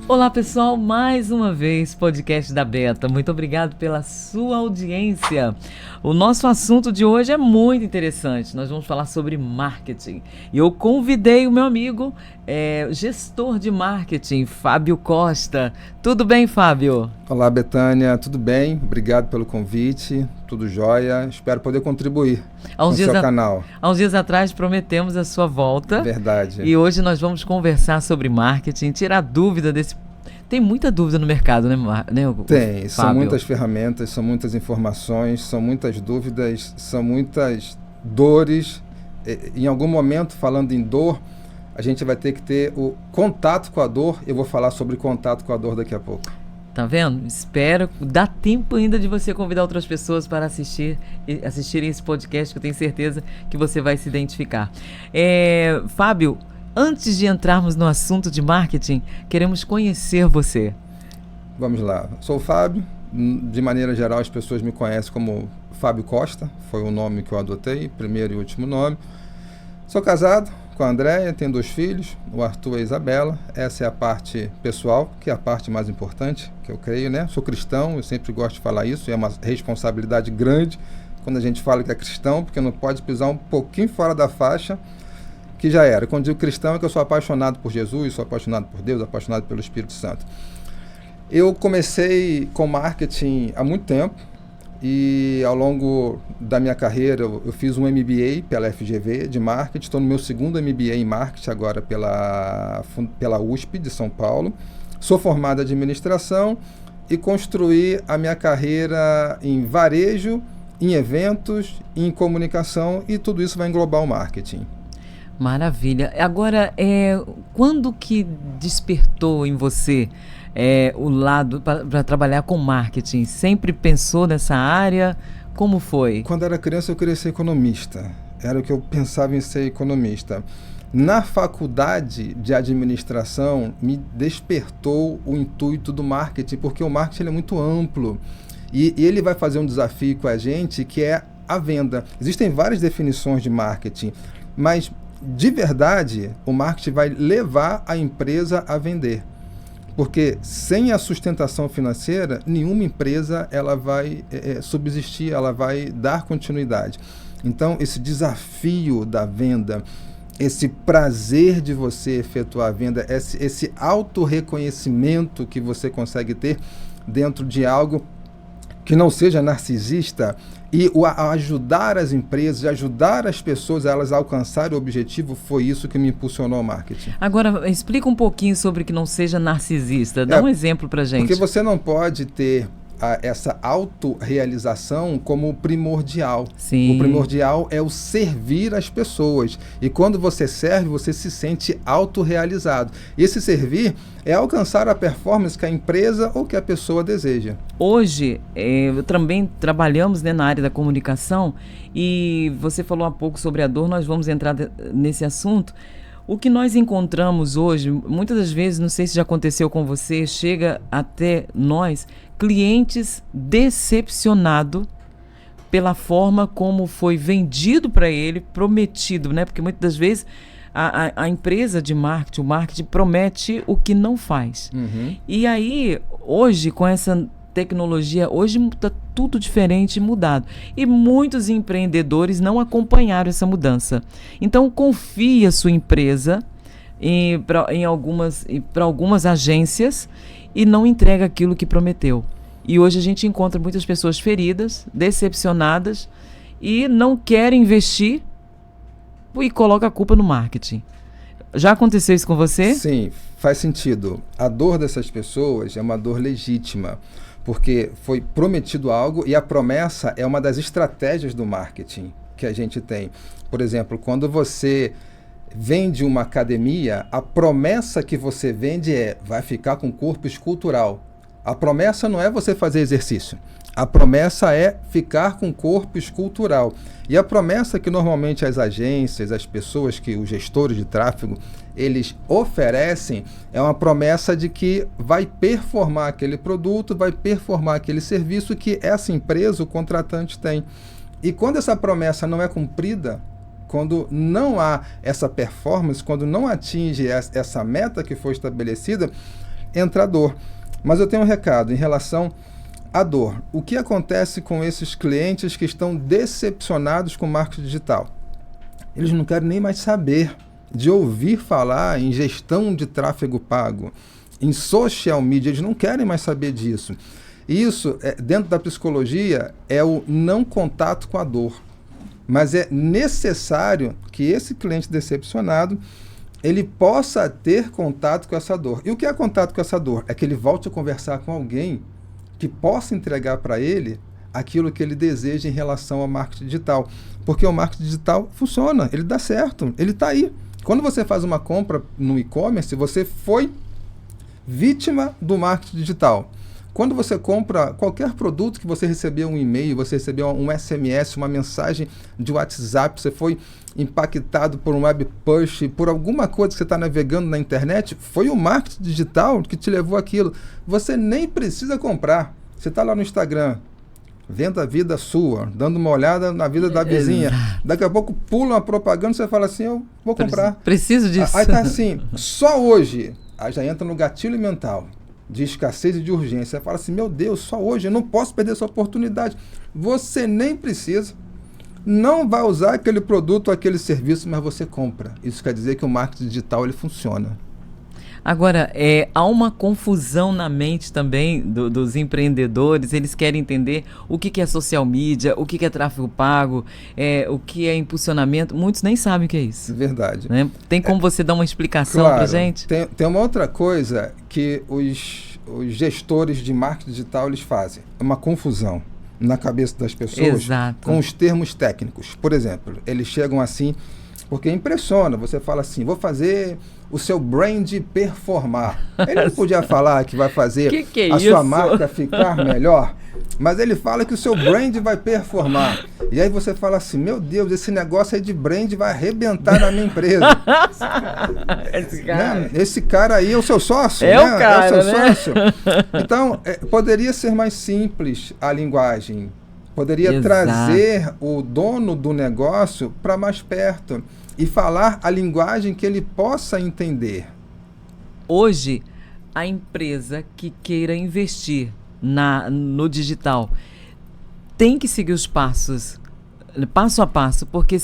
Olá pessoal, mais uma vez podcast da Beta. Muito obrigado pela sua audiência. O nosso assunto de hoje é muito interessante. Nós vamos falar sobre marketing. E eu convidei o meu amigo, gestor de marketing, Fábio Costa. Tudo bem, Fábio? Olá, Betânia. Tudo bem? Obrigado pelo convite. Tudo jóia. Espero poder contribuir com o seu canal. Há uns dias atrás prometemos a sua volta. Verdade. E hoje nós vamos conversar sobre marketing, tirar dúvida desse... Tem muita dúvida no mercado, né, Tem. São Fábio? muitas ferramentas, são muitas informações, são muitas dúvidas, são muitas dores. Em algum momento, falando em dor, a gente vai ter que ter o contato com a dor. Eu vou falar sobre contato com a dor daqui a pouco. Tá vendo? Espero. Dá tempo ainda de você convidar outras pessoas para assistirem esse podcast, que eu tenho certeza que você vai se identificar. Fábio, antes de entrarmos no assunto de marketing, queremos conhecer você. Vamos lá. Sou o Fábio. De maneira geral, as pessoas me conhecem como Fábio Costa. Foi o nome que eu adotei, primeiro e último nome. Sou casado com a Andréia, tenho 2 filhos, o Arthur e a Isabela. Essa é a parte pessoal, que é a parte mais importante, que eu creio, né? Sou cristão, eu sempre gosto de falar isso, é uma responsabilidade grande quando a gente fala que é cristão, porque não pode pisar um pouquinho fora da faixa, que já era. Quando digo cristão é que eu sou apaixonado por Jesus, sou apaixonado por Deus, apaixonado pelo Espírito Santo. Eu comecei com marketing há muito tempo e ao longo da minha carreira eu fiz um MBA pela FGV de marketing, estou no meu segundo MBA em marketing agora pela USP de São Paulo. Sou formado em administração e construí a minha carreira em varejo, em eventos, em comunicação, e tudo isso vai englobar o marketing. Maravilha. Agora, quando que despertou em você o lado para trabalhar com marketing? Sempre pensou nessa área? Como foi? Quando era criança eu queria ser economista. Era o que eu pensava em ser economista. Na faculdade de administração me despertou o intuito do marketing, porque o marketing ele é muito amplo e ele vai fazer um desafio com a gente, que é a venda. Existem várias definições de marketing, mas de verdade, o marketing vai levar a empresa a vender. Porque sem a sustentação financeira, nenhuma empresa ela vai subsistir, ela vai dar continuidade. Então, esse desafio da venda, esse prazer de você efetuar a venda, esse autorreconhecimento que você consegue ter dentro de algo que não seja narcisista, e ajudar as empresas, ajudar as pessoas a elas alcançarem o objetivo, foi isso que me impulsionou ao marketing. Agora, explica um pouquinho sobre que não seja narcisista. Dá um exemplo pra gente. Porque você não pode ter essa autorrealização como primordial. Sim. O primordial é o servir as pessoas. E quando você serve, você se sente autorrealizado. E esse servir é alcançar a performance que a empresa ou que a pessoa deseja. Hoje, também trabalhamos na área da comunicação e você falou há pouco sobre a dor, nós vamos entrar nesse assunto. O que nós encontramos hoje, muitas das vezes, não sei se já aconteceu com você, chega até nós, clientes decepcionados pela forma como foi vendido para ele, prometido, né? Porque muitas das vezes a empresa de marketing, o marketing promete o que não faz. Uhum. E aí, hoje, com essa tecnologia, hoje está tudo diferente e mudado. E muitos empreendedores não acompanharam essa mudança. Então, confie a sua empresa para algumas agências e não entrega aquilo que prometeu. E hoje a gente encontra muitas pessoas feridas, decepcionadas e não querem investir e coloca a culpa no marketing. Já aconteceu isso com você? Sim, faz sentido. A dor dessas pessoas é uma dor legítima, porque foi prometido algo e a promessa é uma das estratégias do marketing que a gente tem. Por exemplo, quando você vende uma academia, a promessa que você vende vai ficar com corpo escultural. A promessa não é você fazer exercício. A promessa é ficar com corpo escultural. E a promessa que normalmente as agências, as pessoas, os gestores de tráfego, eles oferecem, é uma promessa de que vai performar aquele produto, vai performar aquele serviço que essa empresa, o contratante, tem. E quando essa promessa não é cumprida, quando não há essa performance, quando não atinge essa meta que foi estabelecida, entra a dor. Mas eu tenho um recado em relação à dor. O que acontece com esses clientes que estão decepcionados com o marketing digital? Eles não querem nem mais saber de ouvir falar em gestão de tráfego pago, em social media, eles não querem mais saber disso. Isso, dentro da psicologia, é o não contato com a dor. Mas é necessário que esse cliente decepcionado ele possa ter contato com essa dor. E o que é contato com essa dor? É que ele volte a conversar com alguém que possa entregar para ele aquilo que ele deseja em relação ao marketing digital. Porque o marketing digital funciona, ele dá certo, ele está aí. Quando você faz uma compra no e-commerce, você foi vítima do marketing digital. Quando você compra qualquer produto que você recebeu um e-mail, você recebeu um SMS, uma mensagem de WhatsApp, você foi impactado por um web push, por alguma coisa que você está navegando na internet, foi o marketing digital que te levou aquilo. Você nem precisa comprar. Você está lá no Instagram, vendo a vida sua, dando uma olhada na vida da vizinha. Daqui a pouco pula uma propaganda e você fala assim, eu vou comprar. Preciso disso. Aí tá assim, só hoje, aí já entra no gatilho mental de escassez e de urgência. Você fala assim, meu Deus, só hoje, eu não posso perder essa oportunidade. Você nem precisa, não vai usar aquele produto ou aquele serviço, mas você compra. Isso quer dizer que o marketing digital ele funciona. Agora, há uma confusão na mente também dos empreendedores, eles querem entender o que é social media, o que é tráfego pago, o que é impulsionamento, muitos nem sabem o que é isso. Verdade. Né? Tem como você dar uma explicação claro, pra gente? Tem uma outra coisa que os gestores de marketing digital eles fazem, uma confusão na cabeça das pessoas. Exato. Com os termos técnicos. Por exemplo, eles chegam assim, porque impressiona, você fala assim, vou fazer o seu brand performar. Ele não podia falar que vai fazer sua marca ficar melhor, mas ele fala que o seu brand vai performar. E aí você fala assim, meu Deus, esse negócio aí de brand vai arrebentar na minha empresa. Esse cara aí é o seu sócio, né? O cara, é o seu né? sócio. Então, poderia ser mais simples a linguagem. Poderia Exato. trazer o dono do negócio para mais perto e falar a linguagem que ele possa entender. Hoje, a empresa que queira investir no digital tem que seguir os passos, passo a passo, porque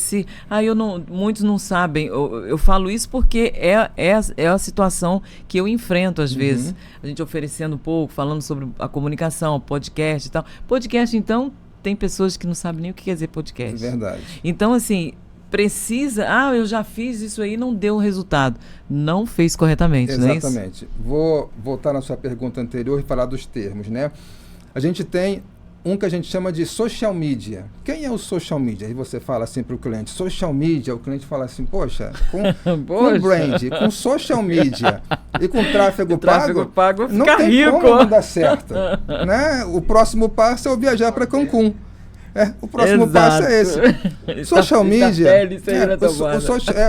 muitos não sabem, eu falo isso porque é a situação que eu enfrento às vezes, a gente oferecendo um pouco, falando sobre a comunicação, podcast e tal. Podcast, então, tem pessoas que não sabem nem o que quer dizer podcast. Verdade. Então, assim, precisa... eu já fiz isso aí, não deu resultado. Não fez corretamente, não é isso? Exatamente. Vou voltar na sua pergunta anterior e falar dos termos, né? A gente tem um que a gente chama de social media. Quem é o social media? Aí você fala assim para o cliente, social media, o cliente fala assim, poxa, com brand, com social media e com tráfego pago não tem rico. Como não dar certo. Né? O próximo passo é eu viajar para Cancún. O próximo passo é esse. Social media,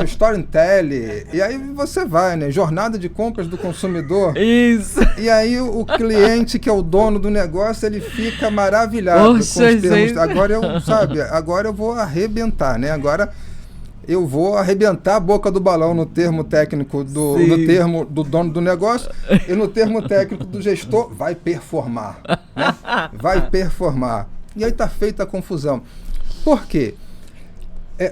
o storytelling, e aí você vai, né? Jornada de compras do consumidor. Isso. E aí o cliente, que é o dono do negócio, ele fica maravilhado com os termos. Agora eu vou arrebentar, né? Agora eu vou arrebentar a boca do balão no termo técnico no termo do dono do negócio e no termo técnico do gestor, vai performar. Né? Vai performar. E aí está feita a confusão. Por quê?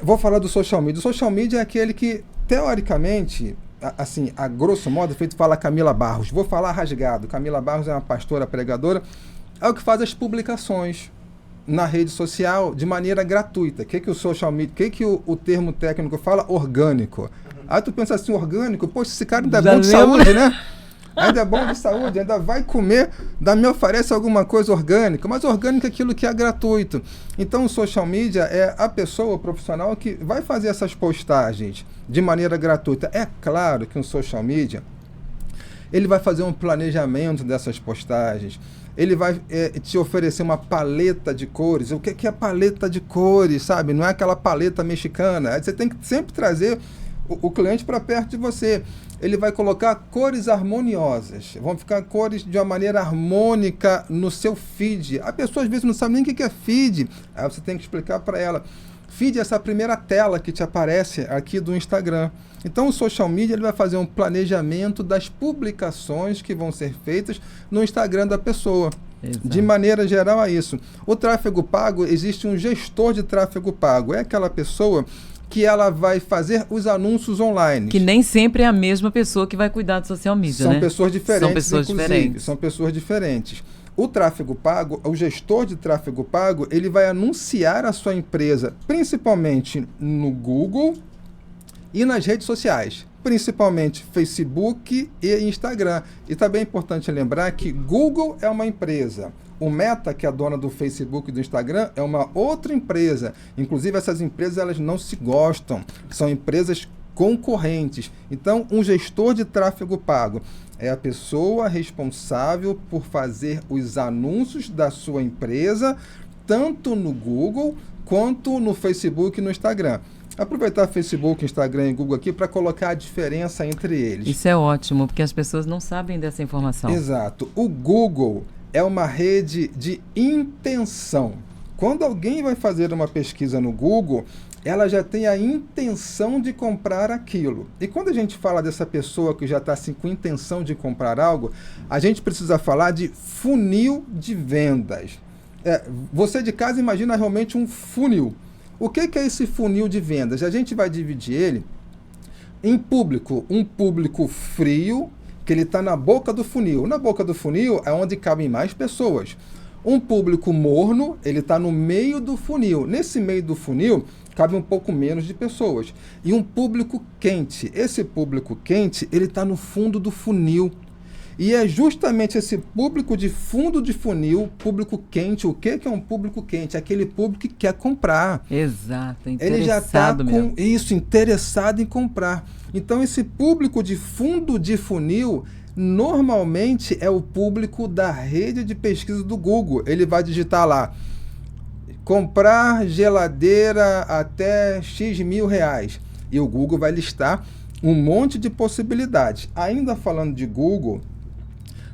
Vou falar do social media. O social media é aquele que, teoricamente, assim, a grosso modo, feito fala Camila Barros. Vou falar rasgado. Camila Barros é uma pastora pregadora. É o que faz as publicações na rede social de maneira gratuita. O que o social media, o que o termo técnico fala? Orgânico. Aí tu pensa assim, orgânico? Poxa, esse cara ainda é bom de saúde, né? Ainda é bom de saúde, ainda vai comer, me oferece alguma coisa orgânica, mas orgânico é aquilo que é gratuito. Então o social media é a pessoa profissional que vai fazer essas postagens de maneira gratuita. É claro que um social media, ele vai fazer um planejamento dessas postagens, ele vai te oferecer uma paleta de cores. O que é paleta de cores, sabe? Não é aquela paleta mexicana. Você tem que sempre trazer o cliente para perto de você. Ele vai colocar cores harmoniosas, vão ficar cores de uma maneira harmônica no seu feed. A pessoa às vezes não sabe nem o que é feed, aí você tem que explicar para ela. Feed é essa primeira tela que te aparece aqui do Instagram. Então o social media ele vai fazer um planejamento das publicações que vão ser feitas no Instagram da pessoa. Exato. De maneira geral é isso. O tráfego pago, existe um gestor de tráfego pago. É aquela pessoa que ela vai fazer os anúncios online. Que nem sempre é a mesma pessoa que vai cuidar do social media, São né? pessoas diferentes, São pessoas diferentes. São pessoas diferentes. O tráfego pago, o gestor de tráfego pago, ele vai anunciar a sua empresa, principalmente no Google e nas redes sociais, principalmente Facebook e Instagram. E também é importante lembrar que Google é uma empresa. O Meta, que é a dona do Facebook e do Instagram, é uma outra empresa. Inclusive, essas empresas elas não se gostam. São empresas concorrentes. Então, um gestor de tráfego pago é a pessoa responsável por fazer os anúncios da sua empresa, tanto no Google quanto no Facebook e no Instagram. Aproveitar Facebook, Instagram e Google aqui para colocar a diferença entre eles. Isso é ótimo, porque as pessoas não sabem dessa informação. Exato. O Google é uma rede de intenção. Quando alguém vai fazer uma pesquisa no Google, ela já tem a intenção de comprar aquilo. E quando a gente fala dessa pessoa que já está assim, com intenção de comprar algo, a gente precisa falar de funil de vendas. Você de casa imagina realmente um funil. O que é esse funil de vendas? A gente vai dividir ele em público. Um público frio, que ele está na boca do funil. Na boca do funil é onde cabem mais pessoas. Um público morno, ele está no meio do funil. Nesse meio do funil, cabe um pouco menos de pessoas. E um público quente. Esse público quente, ele está no fundo do funil. E é justamente esse público de fundo de funil, público quente. O que é um público quente? É aquele público que quer comprar. Exato, interessado. Ele já está mesmo. Interessado em comprar. Então, esse público de fundo de funil, normalmente é o público da rede de pesquisa do Google. Ele vai digitar lá, comprar geladeira até X mil reais. E o Google vai listar um monte de possibilidades. Ainda falando de Google,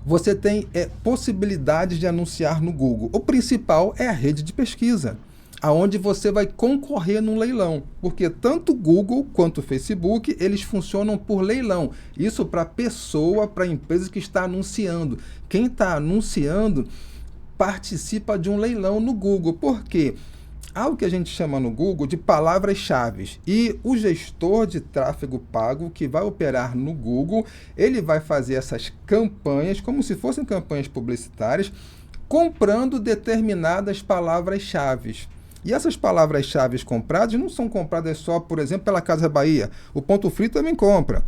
você tem possibilidades de anunciar no Google. O principal é a rede de pesquisa, aonde você vai concorrer num leilão, porque tanto o Google quanto o Facebook, eles funcionam por leilão. Isso para pessoa, para empresa que está anunciando. Quem está anunciando participa de um leilão no Google. Por quê? Há o que a gente chama no Google de palavras-chave. E o gestor de tráfego pago que vai operar no Google, ele vai fazer essas campanhas, como se fossem campanhas publicitárias, comprando determinadas palavras-chave. E essas palavras-chave compradas não são compradas só, por exemplo, pela Casa Bahia. O Ponto Frio também compra.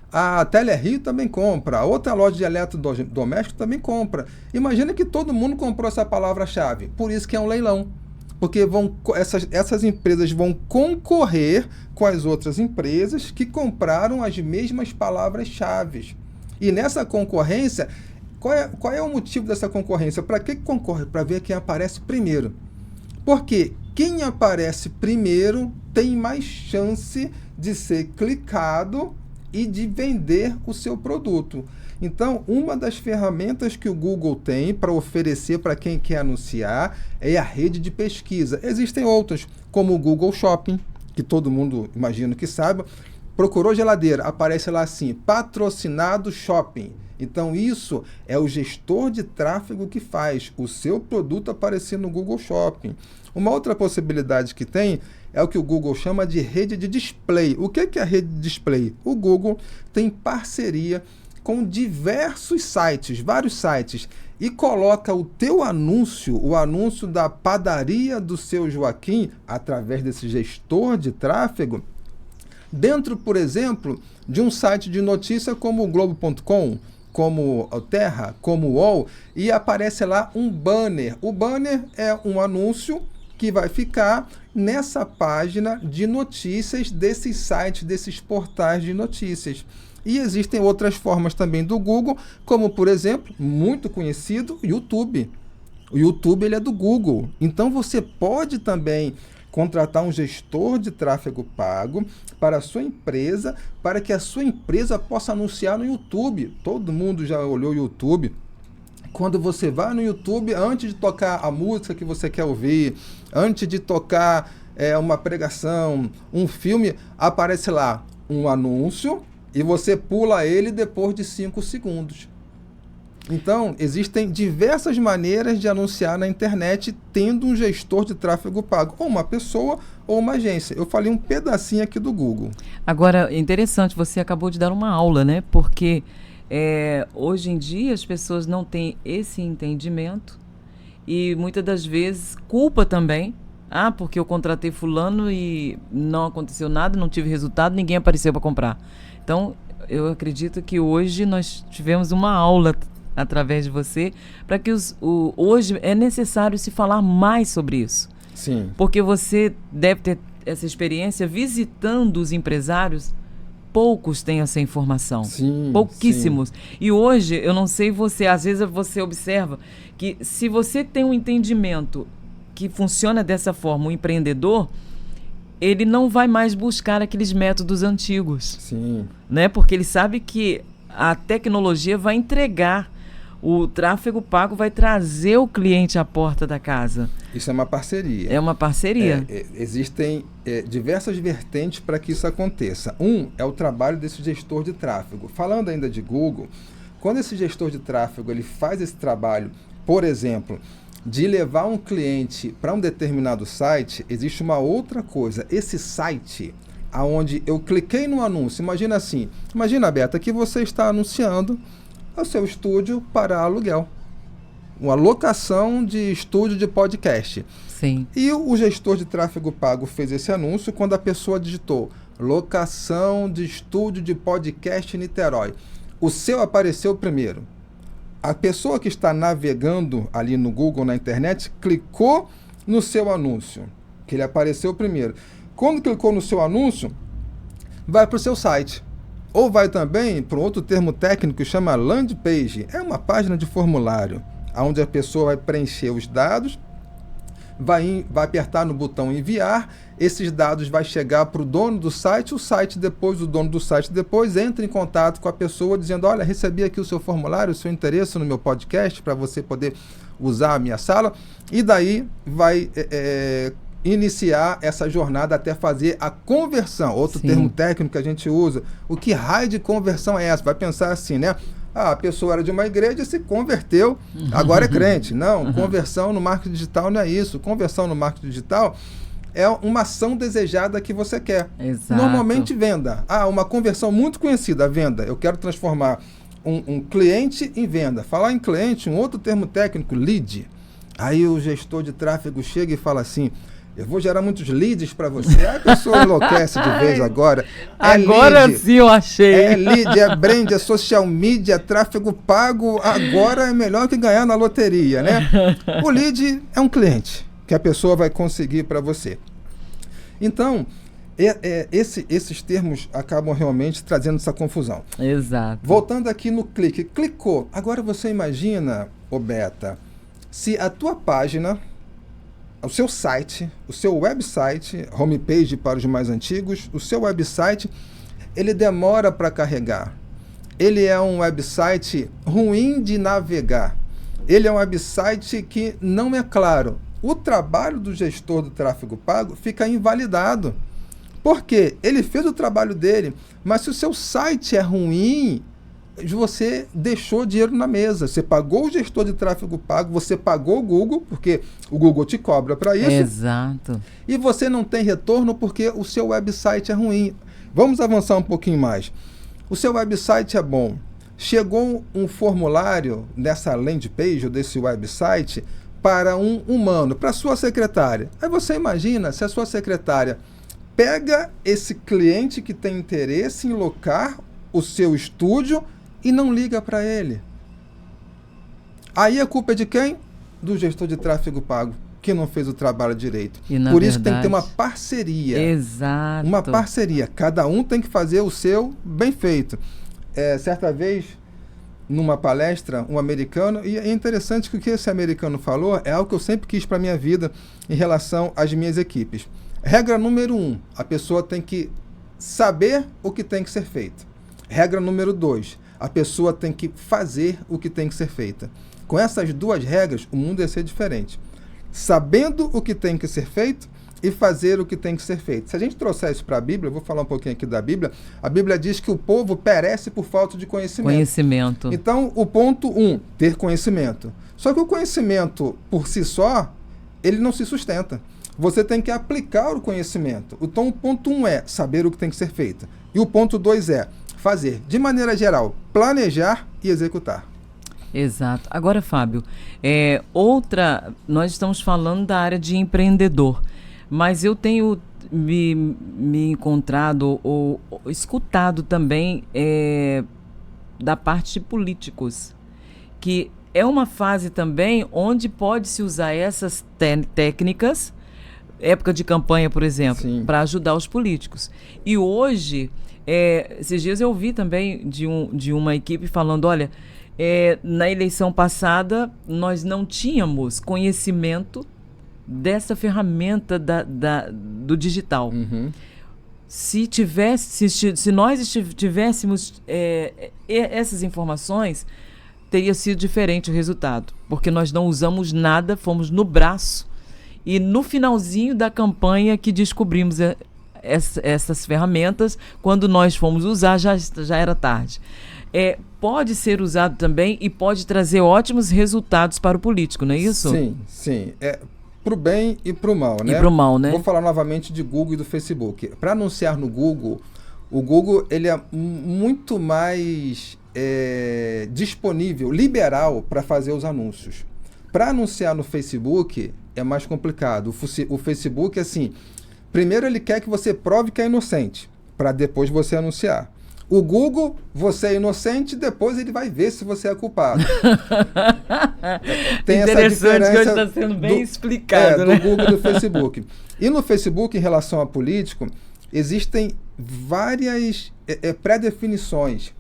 A Telerio também compra. A outra loja de eletrodoméstico também compra. Imagina que todo mundo comprou essa palavra-chave. Por isso que é um leilão. Porque essas empresas vão concorrer com as outras empresas que compraram as mesmas palavras-chave. E nessa concorrência, qual é o motivo dessa concorrência? Para que concorre? Para ver quem aparece primeiro. Porque quem aparece primeiro tem mais chance de ser clicado e de vender o seu produto. Então, uma das ferramentas que o Google tem para oferecer para quem quer anunciar é a rede de pesquisa. Existem outras, como o Google Shopping, que todo mundo imagino que saiba. Procurou geladeira, aparece lá assim, patrocinado shopping. Então, isso é o gestor de tráfego que faz o seu produto aparecer no Google Shopping. Uma outra possibilidade que tem é o que o Google chama de rede de display. O que é a rede de display? O Google tem parceria com diversos sites, vários sites, e coloca o teu anúncio, o anúncio da padaria do seu Joaquim, através desse gestor de tráfego, dentro, por exemplo, de um site de notícia como o Globo.com, como o Terra, como o UOL, e aparece lá um banner. O banner é um anúncio que vai ficar nessa página de notícias desses sites, desses portais de notícias. E existem outras formas também do Google, como, por exemplo, muito conhecido, YouTube. O YouTube ele é do Google. Então, você pode também contratar um gestor de tráfego pago para a sua empresa, para que a sua empresa possa anunciar no YouTube. Todo mundo já olhou o YouTube. Quando você vai no YouTube, antes de tocar a música que você quer ouvir, antes de tocar uma pregação, um filme, aparece lá um anúncio e você pula ele depois de 5 segundos. Então, existem diversas maneiras de anunciar na internet tendo um gestor de tráfego pago, ou uma pessoa ou uma agência. Eu falei um pedacinho aqui do Google. Agora, interessante, você acabou de dar uma aula, né? Porque hoje em dia as pessoas não têm esse entendimento e muitas das vezes culpa também. Porque eu contratei fulano e não aconteceu nada, não tive resultado, ninguém apareceu para comprar. Então, eu acredito que hoje nós tivemos uma aula através de você, para que hoje é necessário se falar mais sobre isso. Sim. Porque você deve ter essa experiência visitando os empresários, poucos têm essa informação. Sim, pouquíssimos. Sim. E hoje, eu não sei você, às vezes você observa que se você tem um entendimento que funciona dessa forma, o empreendedor, ele não vai mais buscar aqueles métodos antigos. Sim. Né? Porque ele sabe que a tecnologia vai entregar. O tráfego pago vai trazer o cliente à porta da casa. Isso é uma parceria. É uma parceria. Existem diversas vertentes para que isso aconteça. É o trabalho desse gestor de tráfego. Falando ainda de Google, quando esse gestor de tráfego ele faz esse trabalho, por exemplo, de levar um cliente para um determinado site, existe uma outra coisa. Esse site, aonde eu cliquei no anúncio, imagina, Beata, que você está anunciando o seu estúdio para aluguel. Uma locação de estúdio de podcast. Sim. E o gestor de tráfego pago fez esse anúncio quando a pessoa digitou locação de estúdio de podcast em Niterói. O seu apareceu primeiro. A pessoa que está navegando ali no Google, na internet, clicou no seu anúncio, que ele apareceu primeiro. Quando clicou no seu anúncio, vai para o seu site. Ou vai também para um outro termo técnico que chama landing page. É uma página de formulário, onde a pessoa vai preencher os dados, vai apertar no botão enviar, esses dados vai chegar para o dono do site, o dono do site depois entra em contato com a pessoa dizendo, olha, recebi aqui o seu formulário, o seu interesse no meu podcast, para você poder usar a minha sala, e daí vai iniciar essa jornada até fazer a conversão. Outro Sim. termo técnico que a gente usa. O que raio de conversão é essa? Vai pensar assim, né? A pessoa era de uma igreja e se converteu, agora é crente. Não, conversão no marketing digital não é isso. Conversão no marketing digital é uma ação desejada que você quer. Exato. Normalmente venda. Uma conversão muito conhecida, venda. Eu quero transformar um cliente em venda. Falar em cliente, um outro termo técnico, lead. Aí o gestor de tráfego chega e fala assim, eu vou gerar muitos leads para você. A pessoa enlouquece de vez agora. Agora sim eu achei. É lead, é brand, é social media, é tráfego pago. Agora é melhor que ganhar na loteria, né? O lead é um cliente que a pessoa vai conseguir para você. Então, esses termos acabam realmente trazendo essa confusão. Exato. Voltando aqui no clique. Clicou. Agora você imagina, Beta, se a tua página, o seu site, o seu website, homepage para os mais antigos, o seu website, ele demora para carregar. Ele é um website ruim de navegar. Ele é um website que não é claro. O trabalho do gestor do tráfego pago fica invalidado. Por quê? Ele fez o trabalho dele, mas se o seu site é ruim, você deixou dinheiro na mesa. Você pagou o gestor de tráfego pago, você pagou o Google, porque o Google te cobra para isso. Exato. E você não tem retorno porque o seu website é ruim. Vamos avançar um pouquinho mais. O seu website é bom. Chegou um formulário nessa landing page ou desse website para um humano, para a sua secretária. Aí você imagina se a sua secretária pega esse cliente que tem interesse em locar o seu estúdio e não liga para ele. Aí a culpa é de quem? Do gestor de tráfego pago, que não fez o trabalho direito. Por isso tem que ter uma parceria. Exato. Uma parceria. Cada um tem que fazer o seu bem feito. Certa vez, numa palestra, um americano, e é interessante que o que esse americano falou é algo que eu sempre quis para a minha vida em relação às minhas equipes. Regra número 1, a pessoa tem que saber o que tem que ser feito. Regra número 2, a pessoa tem que fazer o que tem que ser feito. Com essas duas regras, o mundo ia ser diferente. Sabendo o que tem que ser feito e fazer o que tem que ser feito. Se a gente trouxer isso para a Bíblia, eu vou falar um pouquinho aqui da Bíblia, a Bíblia diz que o povo perece por falta de conhecimento. Então, o ponto 1, ter conhecimento. Só que o conhecimento, por si só, ele não se sustenta. Você tem que aplicar o conhecimento. Então, o ponto 1 é saber o que tem que ser feito. E o ponto 2 é fazer, de maneira geral, planejar e executar. Exato. Agora, Fábio, nós estamos falando da área de empreendedor, mas eu tenho me encontrado ou escutado também da parte de políticos, que é uma fase também onde pode-se usar essas técnicas, época de campanha, por exemplo, para ajudar os políticos. E hoje, esses dias eu ouvi também de uma equipe falando, olha, na eleição passada nós não tínhamos conhecimento dessa ferramenta do digital. Uhum. Se nós tivéssemos essas informações, teria sido diferente o resultado, porque nós não usamos nada, fomos no braço e no finalzinho da campanha que descobrimos essas ferramentas. Quando nós fomos usar, já era tarde. Pode ser usado também e pode trazer ótimos resultados para o político, não é isso? Sim. Para o bem e para o mal, né? E para o mal, né? Vou falar novamente de Google e do Facebook. Para anunciar no Google, o Google ele é muito mais disponível, liberal para fazer os anúncios. Para anunciar no Facebook é mais complicado. O Facebook, assim, primeiro ele quer que você prove que é inocente, para depois você anunciar. O Google, você é inocente, depois ele vai ver se você é culpado. Tem essa diferença que hoje está sendo bem explicado, né? Do Google e do Facebook. E no Facebook, em relação a político, existem várias pré-definições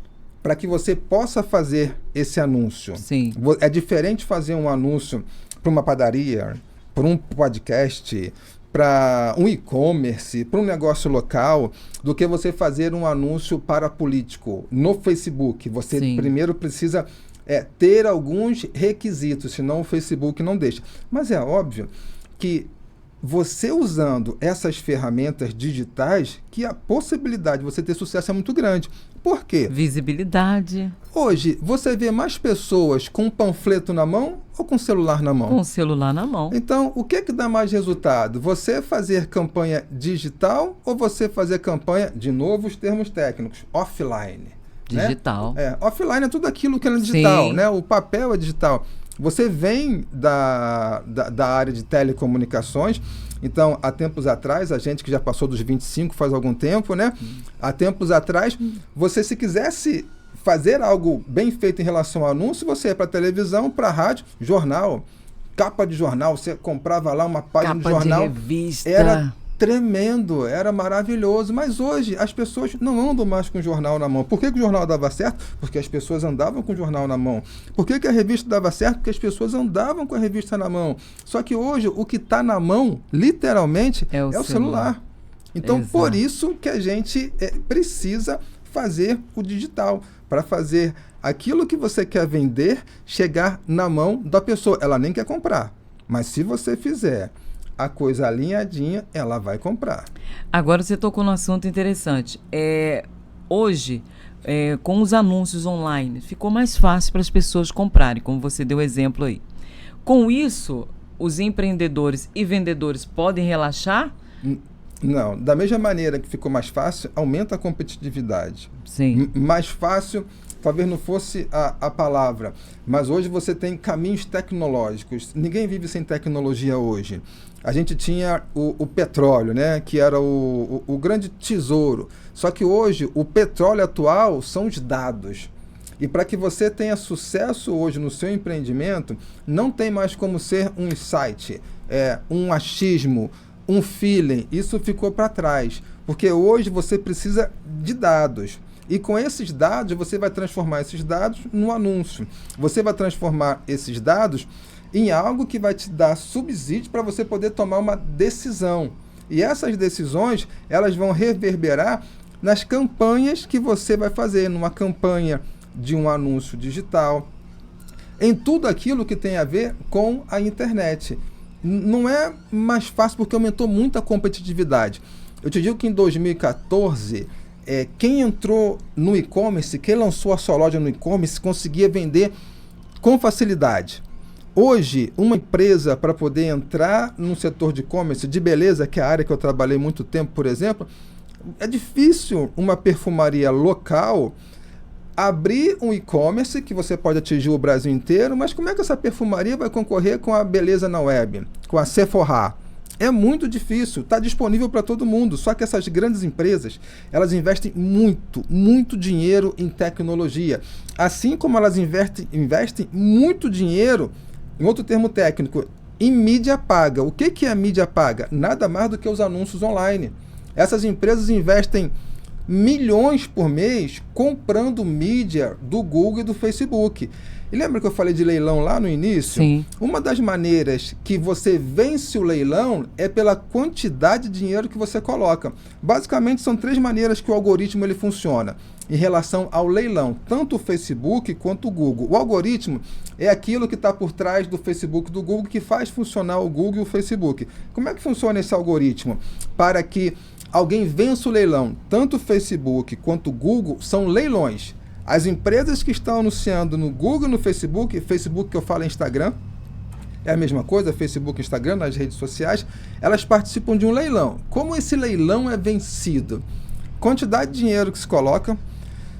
para que você possa fazer esse anúncio. Sim. É diferente fazer um anúncio para uma padaria, para um podcast, para um e-commerce, para um negócio local, do que você fazer um anúncio para político no Facebook. Você primeiro precisa ter alguns requisitos, senão o Facebook não deixa. Mas é óbvio que você usando essas ferramentas digitais, que a possibilidade de você ter sucesso é muito grande. Por quê? Visibilidade. Hoje, você vê mais pessoas com um panfleto na mão ou com celular na mão? Com o celular na mão. Então, o que dá mais resultado? Você fazer campanha digital ou você fazer campanha, de novo os termos técnicos, offline? Digital. Né? Offline é tudo aquilo que é digital, né? O papel é digital. Você vem da área de telecomunicações, então, há tempos atrás, a gente que já passou dos 25 faz algum tempo, né? Há tempos atrás, você se quisesse fazer algo bem feito em relação ao anúncio, você ia para televisão, para rádio, jornal, capa de jornal, você comprava lá uma página de jornal. De revista. Era tremendo, era maravilhoso, mas hoje as pessoas não andam mais com o jornal na mão. Por que o jornal dava certo? Porque as pessoas andavam com o jornal na mão. Por que a revista dava certo? Porque as pessoas andavam com a revista na mão. Só que hoje o que está na mão, literalmente, é o celular. Então, exato. Por isso que a gente precisa fazer o digital, para fazer aquilo que você quer vender chegar na mão da pessoa. Ela nem quer comprar, mas se você fizer a coisa alinhadinha, ela vai comprar. Agora você tocou num assunto interessante. Hoje, com os anúncios online, ficou mais fácil para as pessoas comprarem, como você deu exemplo aí. Com isso, os empreendedores e vendedores podem relaxar? Não. Da mesma maneira que ficou mais fácil, aumenta a competitividade. Sim. Mais fácil, talvez não fosse a palavra, mas hoje você tem caminhos tecnológicos. Ninguém vive sem tecnologia hoje. A gente tinha o petróleo, né, que era o grande tesouro. Só que hoje o petróleo atual são os dados. E para que você tenha sucesso hoje no seu empreendimento, não tem mais como ser um insight, um achismo, um feeling. Isso ficou para trás. Porque hoje você precisa de dados. E com esses dados, você vai transformar esses dados num anúncio. Você vai transformar esses dados em algo que vai te dar subsídio para você poder tomar uma decisão. E essas decisões, elas vão reverberar nas campanhas que você vai fazer, numa campanha de um anúncio digital, em tudo aquilo que tem a ver com a internet. Não é mais fácil porque aumentou muito a competitividade. Eu te digo que em 2014, quem entrou no e-commerce, quem lançou a sua loja no e-commerce, conseguia vender com facilidade. Hoje, uma empresa, para poder entrar no setor de e-commerce, de beleza, que é a área que eu trabalhei muito tempo, por exemplo, é difícil uma perfumaria local abrir um e-commerce que você pode atingir o Brasil inteiro, mas como é que essa perfumaria vai concorrer com a beleza na web, com a Sephora? É muito difícil, está disponível para todo mundo, só que essas grandes empresas, elas investem muito dinheiro em tecnologia, assim como elas investem muito dinheiro, em outro termo técnico, em mídia paga. O que é a mídia paga? Nada mais do que os anúncios online. Essas empresas investem milhões por mês comprando mídia do Google e do Facebook. E lembra que eu falei de leilão lá no início? Sim. Uma das maneiras que você vence o leilão é pela quantidade de dinheiro que você coloca. Basicamente, são 3 maneiras que o algoritmo ele funciona em relação ao leilão, tanto o Facebook quanto o Google. O algoritmo é aquilo que está por trás do Facebook e do Google que faz funcionar o Google e o Facebook. Como é que funciona esse algoritmo? Para que alguém vença o leilão, tanto o Facebook quanto o Google são leilões. As empresas que estão anunciando no Google e no Facebook, Facebook que eu falo é Instagram, é a mesma coisa, Facebook e Instagram, nas redes sociais, elas participam de um leilão. Como esse leilão é vencido? Quantidade de dinheiro que se coloca,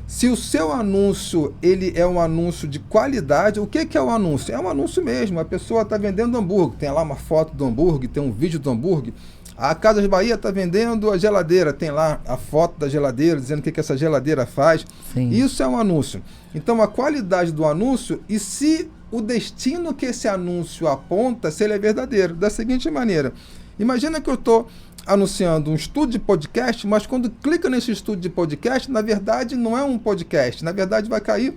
se o seu anúncio ele é um anúncio de qualidade, o que é o anúncio? É um anúncio mesmo, a pessoa está vendendo hambúrguer, tem lá uma foto do hambúrguer, tem um vídeo do hambúrguer. A Casas Bahia está vendendo a geladeira, tem lá a foto da geladeira, dizendo o que essa geladeira faz. Sim. Isso é um anúncio. Então, a qualidade do anúncio e se o destino que esse anúncio aponta, se ele é verdadeiro. Da seguinte maneira, imagina que eu estou anunciando um estúdio de podcast, mas quando clica nesse estúdio de podcast, na verdade não é um podcast, na verdade vai cair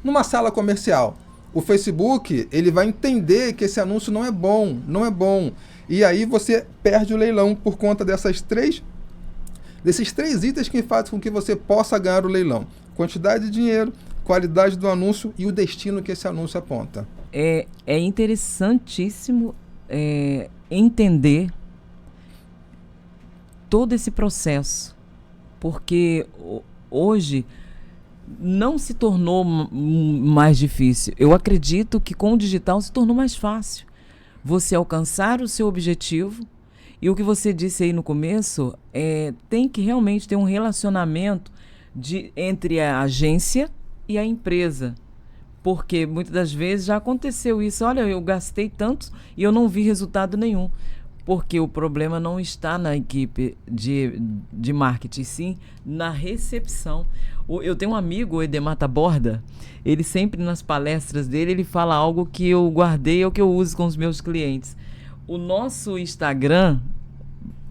numa sala comercial. O Facebook, ele vai entender que esse anúncio não é bom. E aí você perde o leilão por conta desses três itens que fazem com que você possa ganhar o leilão. Quantidade de dinheiro, qualidade do anúncio e o destino que esse anúncio aponta. É interessantíssimo entender todo esse processo, porque hoje não se tornou mais difícil. Eu acredito que com o digital se tornou mais fácil você alcançar o seu objetivo. E o que você disse aí no começo, tem que realmente ter um relacionamento entre a agência e a empresa. Porque muitas das vezes já aconteceu isso. Olha, eu gastei tanto e eu não vi resultado nenhum. Porque o problema não está na equipe de marketing, sim na recepção. Eu tenho um amigo, o Edemar Taborda, ele sempre nas palestras dele, ele fala algo que eu guardei, é o que eu uso com os meus clientes. O nosso Instagram,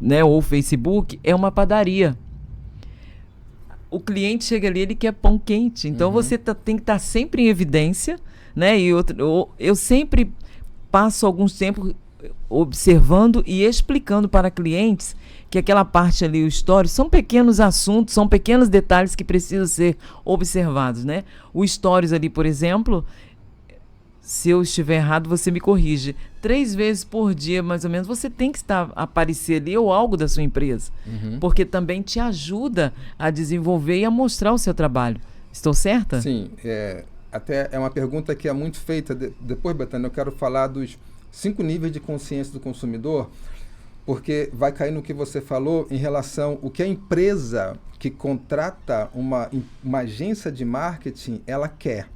né, ou Facebook, é uma padaria. O cliente chega ali, ele quer pão quente. Então você tem que estar sempre em evidência, né? E eu sempre passo alguns tempos observando e explicando para clientes que aquela parte ali, o stories, são pequenos assuntos, são pequenos detalhes que precisam ser observados, né? O stories ali, por exemplo, se eu estiver errado, você me corrige. 3 vezes por dia, mais ou menos, você tem que aparecer ali ou algo da sua empresa, porque também te ajuda a desenvolver e a mostrar o seu trabalho. Estou certa? Sim, até é uma pergunta que é muito feita. Depois, Betânia, eu quero falar dos 5 níveis de consciência do consumidor, porque vai cair no que você falou em relação ao que a empresa que contrata uma agência de marketing, ela quer.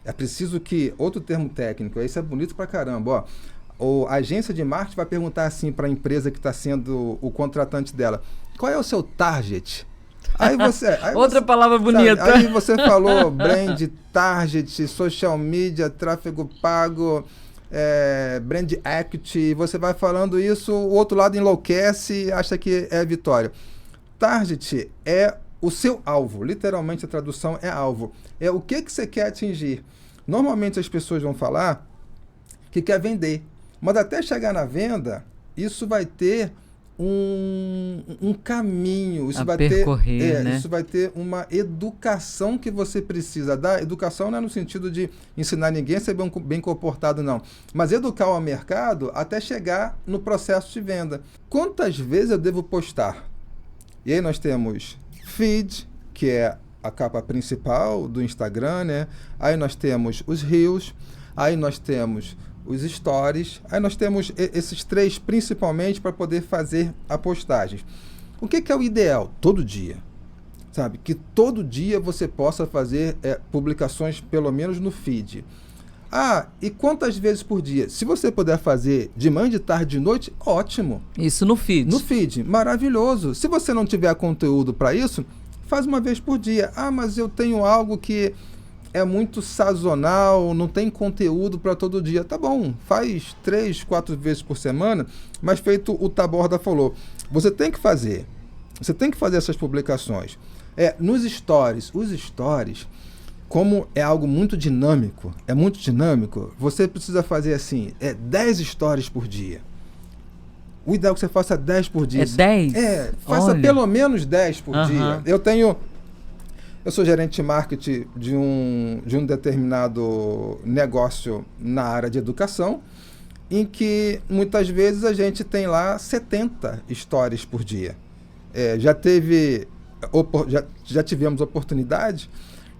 É preciso que, outro termo técnico, isso é bonito pra caramba, a agência de marketing vai perguntar assim para a empresa que está sendo o contratante dela, qual é o seu target? Outra palavra bonita. Sabe, aí você falou brand, target, social media, tráfego pago, brand equity, você vai falando isso, o outro lado enlouquece e acha que é vitória. Target é o seu alvo, literalmente a tradução é alvo. É o que você quer atingir. Normalmente as pessoas vão falar que quer vender, mas até chegar na venda, isso vai ter um caminho, isso a vai percorrer, né? isso vai ter uma educação que você precisa dar. Educação não é no sentido de ensinar ninguém a ser bem comportado, não. Mas educar o mercado até chegar no processo de venda. Quantas vezes eu devo postar? E aí nós temos feed, que é a capa principal do Instagram, né? Aí nós temos os Reels, aí nós temos os stories, aí nós temos esses 3 principalmente para poder fazer a postagem. O que é o ideal? Todo dia, sabe? Que todo dia você possa fazer publicações, pelo menos no feed. Ah, e quantas vezes por dia? Se você puder fazer de manhã, de tarde, de noite, ótimo. Isso no feed. No feed, maravilhoso. Se você não tiver conteúdo para isso, faz uma vez por dia. Ah, mas eu tenho algo que é muito sazonal, não tem conteúdo para todo dia. Tá bom, faz 3, 4 vezes por semana, mas feito o Taborda falou, você tem que fazer essas publicações. Nos stories, os stories, como é algo muito dinâmico, você precisa fazer assim, 10 stories por dia. O ideal é que você faça 10 por dia. 10? Faça Olha. Pelo menos 10 por dia. Eu sou gerente de marketing de um determinado negócio na área de educação, em que muitas vezes a gente tem lá 70 stories por dia. Já tivemos oportunidade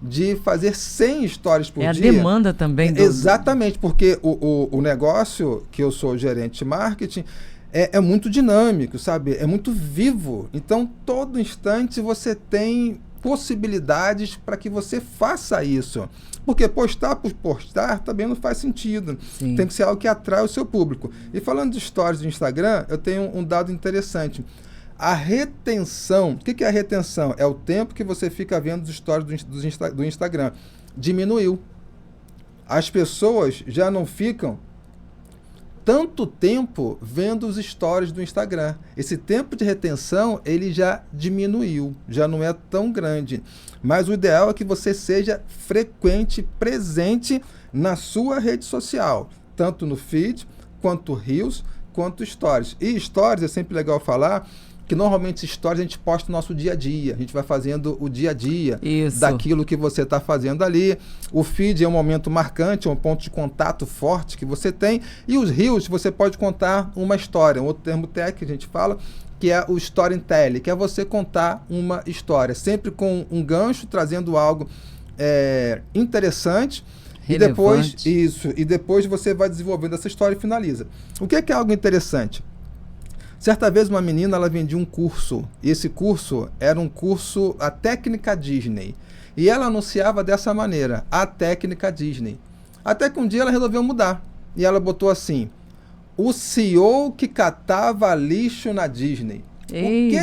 de fazer 100 stories por dia. É a demanda também. Exatamente, porque o negócio que eu sou gerente de marketing é muito dinâmico, sabe? É muito vivo. Então, todo instante você tem possibilidades para que você faça isso. Porque postar por postar também não faz sentido. Sim. Tem que ser algo que atrai o seu público. E falando de stories do Instagram, eu tenho um dado interessante. A retenção, o que é a retenção? É o tempo que você fica vendo os stories do Instagram. Diminuiu. As pessoas já não ficam tanto tempo vendo os stories do Instagram. Esse tempo de retenção, ele já diminuiu, já não é tão grande. Mas o ideal é que você seja frequente, presente na sua rede social, tanto no feed, quanto Reels, quanto Stories. E Stories, é sempre legal falar, que normalmente stories a gente posta no nosso dia a dia. A gente vai fazendo o dia a dia daquilo que você está fazendo ali. O feed é um momento marcante, é um ponto de contato forte que você tem. E os reels, você pode contar uma história. Um outro termo técnico que a gente fala, que é o storytelling, que é você contar uma história. Sempre com um gancho, trazendo algo interessante. Relevante. E depois você vai desenvolvendo essa história e finaliza. O que é algo interessante? Certa vez uma menina, ela vendia um curso, e esse curso era um curso, a técnica Disney, e ela anunciava dessa maneira, a técnica Disney. Até que um dia ela resolveu mudar, e ela botou assim, o CEO que catava lixo na Disney. Ei.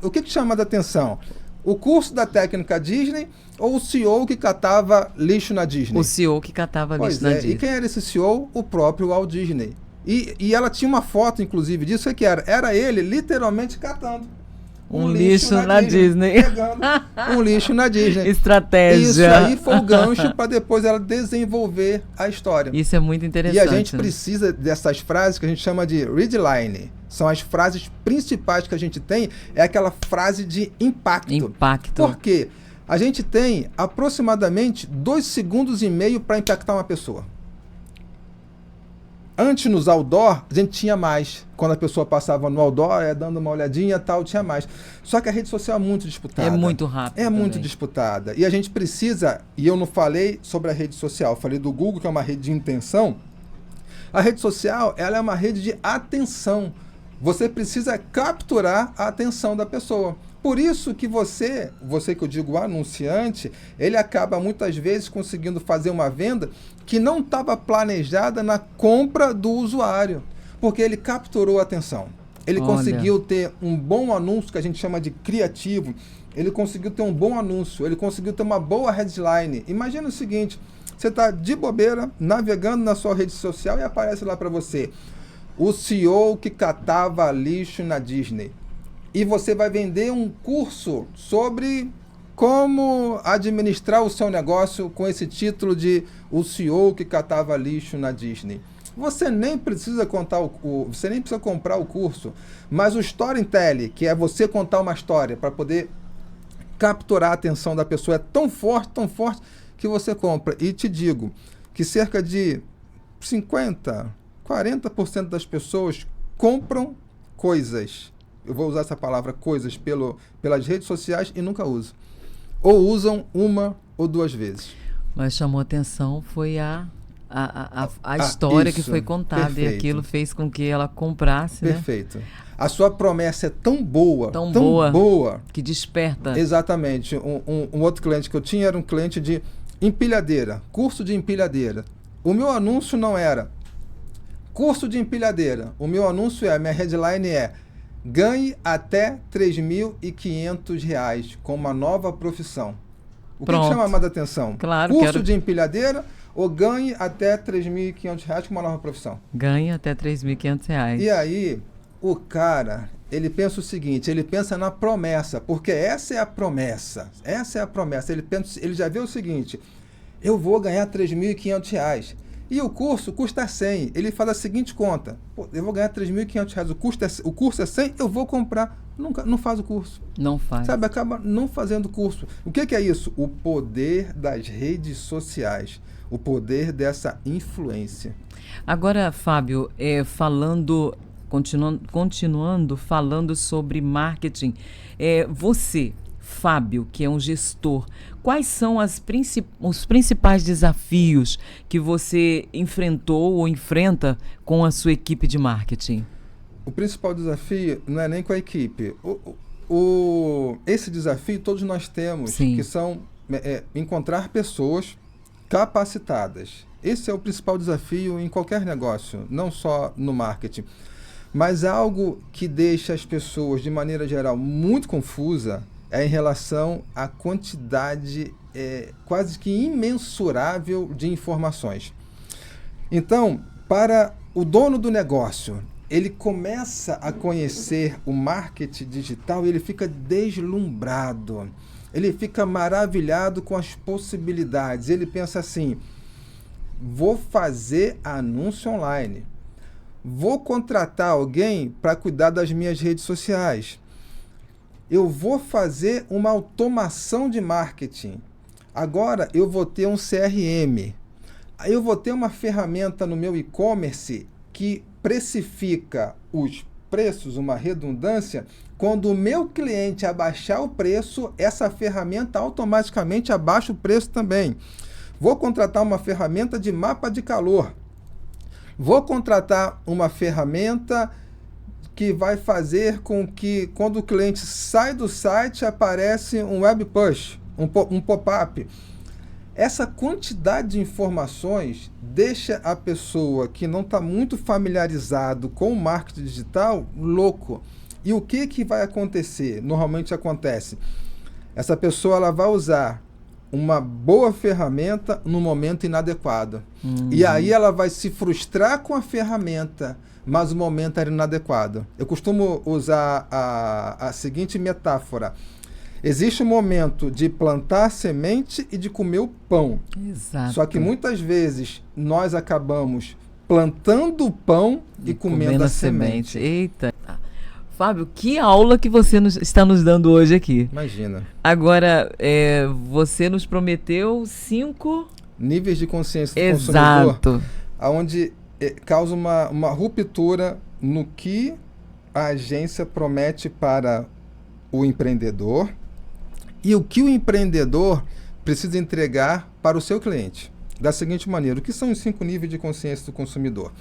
O que chama a atenção? O curso da técnica Disney ou o CEO que catava lixo na Disney? O CEO que catava lixo na Disney. E quem era esse CEO? O próprio Walt Disney. E ela tinha uma foto, inclusive, disso. O que era? Era ele literalmente catando um lixo na Disney. Pegando um lixo na Disney. Estratégia. Isso aí foi o gancho para depois ela desenvolver a história. Isso é muito interessante. E a gente precisa dessas frases que a gente chama de readline. São as frases principais que a gente tem. É aquela frase de impacto. Impacto. Por quê? A gente tem aproximadamente 2,5 segundos para impactar uma pessoa. Antes, nos outdoor, a gente tinha mais. Quando a pessoa passava no outdoor, dando uma olhadinha e tal, tinha mais. Só que a rede social é muito disputada. É muito rápido. É muito disputada. E a gente precisa, e eu não falei sobre a rede social, falei do Google, que é uma rede de intenção. A rede social, ela é uma rede de atenção. Você precisa capturar a atenção da pessoa. Por isso que você que eu digo anunciante, ele acaba muitas vezes conseguindo fazer uma venda que não estava planejada na compra do usuário, porque ele capturou a atenção. Ele conseguiu ter um bom anúncio, que a gente chama de criativo, ele conseguiu ter um bom anúncio, ele conseguiu ter uma boa headline. Imagina o seguinte, você está de bobeira, navegando na sua rede social e aparece lá para você, o CEO que catava lixo na Disney. E você vai vender um curso sobre como administrar o seu negócio com esse título de o CEO que catava lixo na Disney. Você nem precisa você nem precisa comprar o curso, mas o storytelling, que é você contar uma história para poder capturar a atenção da pessoa, é tão forte que você compra. E te digo que cerca de 40% das pessoas compram coisas. Eu vou usar essa palavra coisas pelas redes sociais e nunca usam. Ou usam uma ou duas vezes. Mas chamou atenção foi a história isso, que foi contada, perfeito. E aquilo fez com que ela comprasse, Perfeito. né? A sua promessa é tão boa, que desperta. Exatamente. Um outro cliente que eu tinha era um cliente de empilhadeira, curso de empilhadeira. O meu anúncio não era curso de empilhadeira. O meu anúncio minha headline é: ganhe até R$3.500 com uma nova profissão. O que chama mais atenção? Claro, curso de empilhadeira ou ganhe até R$3.500 com uma nova profissão? Ganhe até R$3.500. E aí, o cara, ele pensa o seguinte, ele pensa na promessa, porque essa é a promessa. Ele já vê o seguinte: eu vou ganhar R$3.500. E o curso custa 100. Ele faz a seguinte conta: pô, eu vou ganhar R$3.500, o curso é 100, eu vou comprar. Não faz o curso. Não faz. Sabe, acaba não fazendo o curso. O que é isso? O poder das redes sociais. O poder dessa influência. Agora, Fábio, continuando falando sobre marketing, você, Fábio, que é um gestor, quais são os principais desafios que você enfrentou ou enfrenta com a sua equipe de marketing? O principal desafio não é nem com a equipe. Esse desafio todos nós temos, Sim. que são encontrar pessoas capacitadas. Esse é o principal desafio em qualquer negócio, não só no marketing. Mas algo que deixa as pessoas, de maneira geral, muito confusa é em relação à quantidade quase que imensurável de informações. Então, para o dono do negócio, ele começa a conhecer o marketing digital e ele fica deslumbrado. Ele fica maravilhado com as possibilidades. Ele pensa assim: vou fazer anúncio online. Vou contratar alguém para cuidar das minhas redes sociais. Eu vou fazer uma automação de marketing. Agora eu vou ter um CRM. Eu vou ter uma ferramenta no meu e-commerce que precifica os preços, uma redundância. Quando o meu cliente abaixar o preço, essa ferramenta automaticamente abaixa o preço também. Vou contratar uma ferramenta de mapa de calor. Vou contratar uma ferramenta que vai fazer com que, quando o cliente sai do site, aparece um web push, um pop-up. Essa quantidade de informações deixa a pessoa que não está muito familiarizado com o marketing digital louco. E o que vai acontecer? Normalmente acontece. Essa pessoa ela vai usar uma boa ferramenta no momento inadequado. E aí ela vai se frustrar com a ferramenta, mas o momento era inadequado. Eu costumo usar a seguinte metáfora: existe um momento de plantar a semente e de comer o pão. Exato. Só que muitas vezes nós acabamos plantando o pão e comendo a semente. Eita. Fábio, que aula que você está nos dando hoje aqui. Imagina. Agora, você nos prometeu 5 níveis de consciência do Exato. consumidor, onde causa uma ruptura no que a agência promete para o empreendedor e o que o empreendedor precisa entregar para o seu cliente. Da seguinte maneira: o que são os 5 níveis de consciência do consumidor?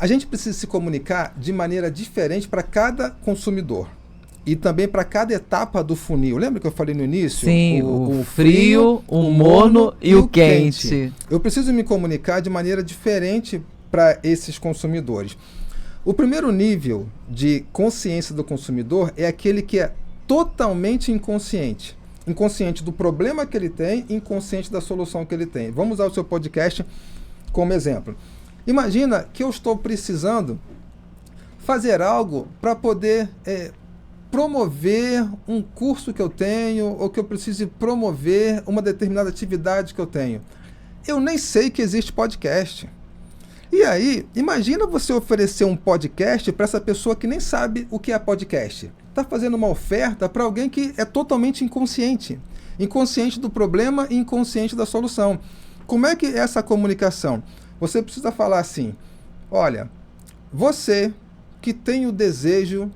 A gente precisa se comunicar de maneira diferente para cada consumidor e também para cada etapa do funil. Lembra que eu falei no início? Sim, o frio, o morno e o quente. Eu preciso me comunicar de maneira diferente para esses consumidores. O primeiro nível de consciência do consumidor é aquele que é totalmente inconsciente. Inconsciente do problema que ele tem, inconsciente da solução que ele tem. Vamos usar o seu podcast como exemplo. Imagina que eu estou precisando fazer algo para poder promover um curso que eu tenho, ou que eu precise promover uma determinada atividade que eu tenho. Eu nem sei que existe podcast. E aí, imagina você oferecer um podcast para essa pessoa que nem sabe o que é podcast. Está fazendo uma oferta para alguém que é totalmente inconsciente. Inconsciente do problema e inconsciente da solução. Como é que é essa comunicação? Você precisa falar assim, olha, você que tem o desejo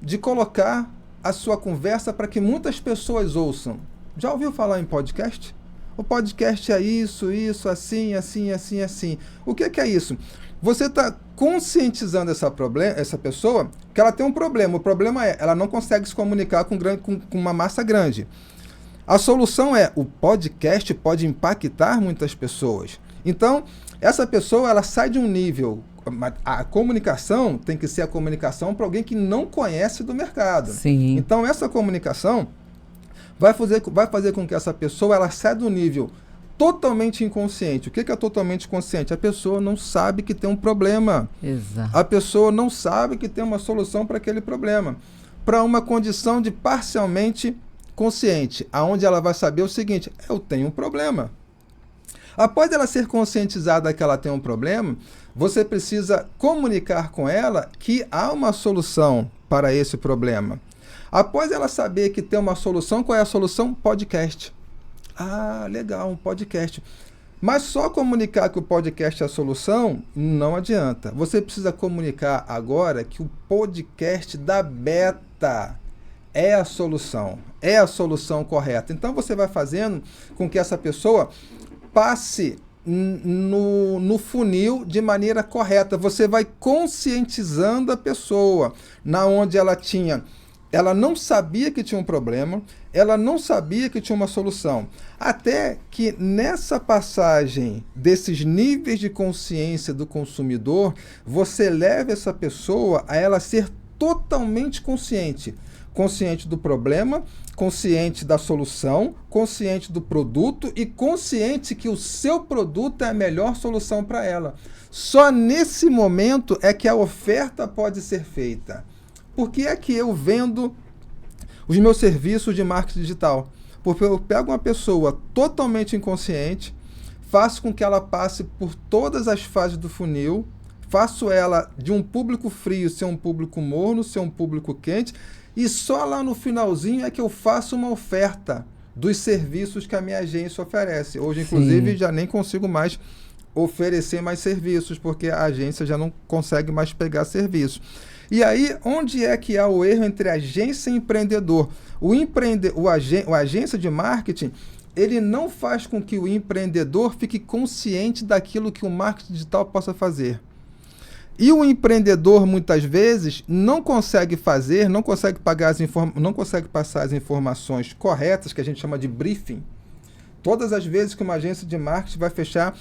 de colocar a sua conversa para que muitas pessoas ouçam. Já ouviu falar em podcast? O podcast é isso, assim, assim, assim, assim. O que é isso? Você está conscientizando essa pessoa que ela tem um problema. O problema é, ela não consegue se comunicar com uma massa grande. A solução é, o podcast pode impactar muitas pessoas. Então, essa pessoa, ela sai de um nível... A comunicação tem que ser a comunicação para alguém que não conhece do mercado. Sim. Então, essa comunicação vai fazer com que essa pessoa ela saia do nível totalmente inconsciente. O que é totalmente consciente? A pessoa não sabe que tem um problema. Exato. A pessoa não sabe que tem uma solução para aquele problema. Para uma condição de parcialmente consciente, aonde ela vai saber o seguinte, eu tenho um problema. Após ela ser conscientizada que ela tem um problema, você precisa comunicar com ela que há uma solução para esse problema. Após ela saber que tem uma solução, qual é a solução? Podcast. Ah, legal, um podcast. Mas só comunicar que o podcast é a solução não adianta. Você precisa comunicar agora que o podcast da Beta é a solução correta. Então você vai fazendo com que essa pessoa passe no funil de maneira correta. Você vai conscientizando a pessoa, na onde ela não sabia que tinha um problema, ela não sabia que tinha uma solução. Até que nessa passagem desses níveis de consciência do consumidor, você leva essa pessoa a ela ser totalmente consciente. Consciente do problema, consciente da solução, consciente do produto e consciente que o seu produto é a melhor solução para ela. Só nesse momento é que a oferta pode ser feita. Por que é que eu vendo os meus serviços de marketing digital? Porque eu pego uma pessoa totalmente inconsciente, faço com que ela passe por todas as fases do funil, faço ela de um público frio ser um público morno, ser um público quente, e só lá no finalzinho é que eu faço uma oferta dos serviços que a minha agência oferece. Hoje, inclusive, já nem consigo mais oferecer mais serviços, porque a agência já não consegue mais pegar serviço. E aí, onde é que há o erro entre agência e empreendedor? A agência de marketing, ele não faz com que o empreendedor fique consciente daquilo que o marketing digital possa fazer. E o empreendedor, muitas vezes, não consegue fazer, não consegue passar as informações corretas, que a gente chama de briefing. Todas as vezes que uma agência de marketing vai fechar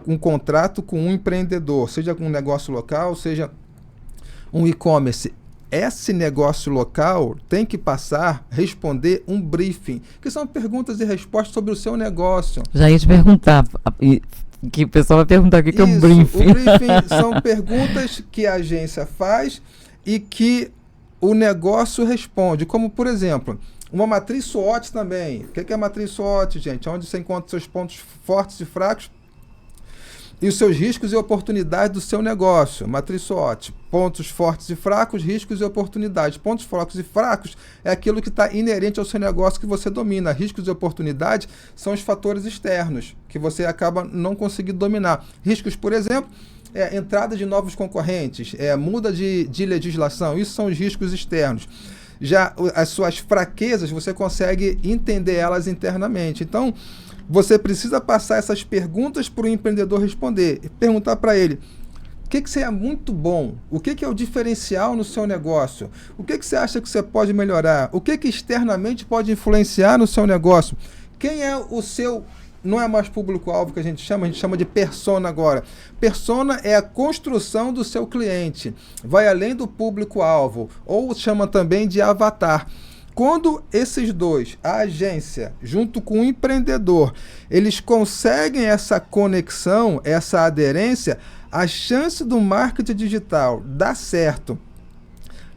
um contrato com um empreendedor, seja com um negócio local, seja um e-commerce, esse negócio local tem que responder um briefing, que são perguntas e respostas sobre o seu negócio. Já ia te perguntar, que o pessoal vai perguntar o que é um briefing. O briefing são perguntas que a agência faz e que o negócio responde, como, por exemplo, uma matriz SWOT também. O que é a matriz SWOT, gente? Onde você encontra seus pontos fortes e fracos e os seus riscos e oportunidades do seu negócio. Matriz SWOT. Pontos fortes e fracos, riscos e oportunidades. Pontos fortes e fracos é aquilo que está inerente ao seu negócio que você domina. Riscos e oportunidades são os fatores externos que você acaba não conseguindo dominar. Riscos, por exemplo, entrada de novos concorrentes, muda de legislação. Isso são os riscos externos. Já as suas fraquezas, você consegue entender elas internamente. Então, você precisa passar essas perguntas para o empreendedor responder. E perguntar para ele, o que você é muito bom? O que é o diferencial no seu negócio? O que você acha que você pode melhorar? O que externamente pode influenciar no seu negócio? Quem é o seu... Não é mais público-alvo que a gente chama de persona agora. Persona é a construção do seu cliente. Vai além do público-alvo, ou chama também de avatar. Quando esses dois, a agência, junto com o empreendedor, eles conseguem essa conexão, essa aderência, a chance do marketing digital dar certo